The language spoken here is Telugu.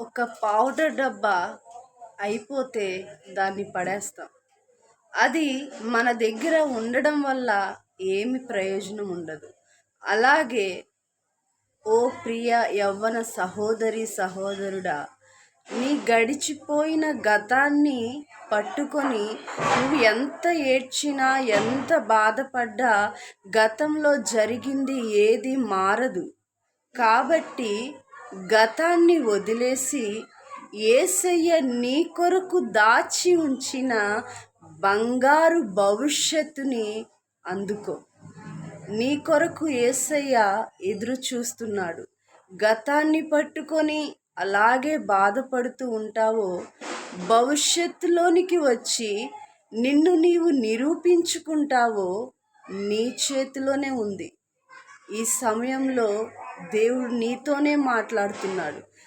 ఒక పౌడర్ డబ్బా అయిపోతే దాన్ని పడేస్తాం. అది మన దగ్గర ఉండడం వల్ల ఏమి ప్రయోజనం ఉండదు. అలాగే ఓ ప్రియ యవ్వన సహోదరి సహోదరుడా, నీ గడిచిపోయిన గతాన్ని పట్టుకొని నువ్వు ఎంత ఏడ్చినా ఎంత బాధపడ్డా గతంలో జరిగింది ఏది మారదు. కాబట్టి గతాన్ని వదిలేసి యేసయ్య నీ కొరకు దాచి ఉంచిన బంగారు భవిష్యత్తుని అందుకో. నీ కొరకు యేసయ్య ఎదురు చూస్తున్నాడు. గతాన్ని పట్టుకొని అలాగే బాధపడుతూ ఉంటావో, భవిష్యత్తులోనికి వచ్చి నిన్ను నీవు నిరూపించుకుంటావో నీ చేతిలోనే ఉంది. ఈ సమయంలో దేవుడు నీతోనే మాట్లాడుతున్నాడు.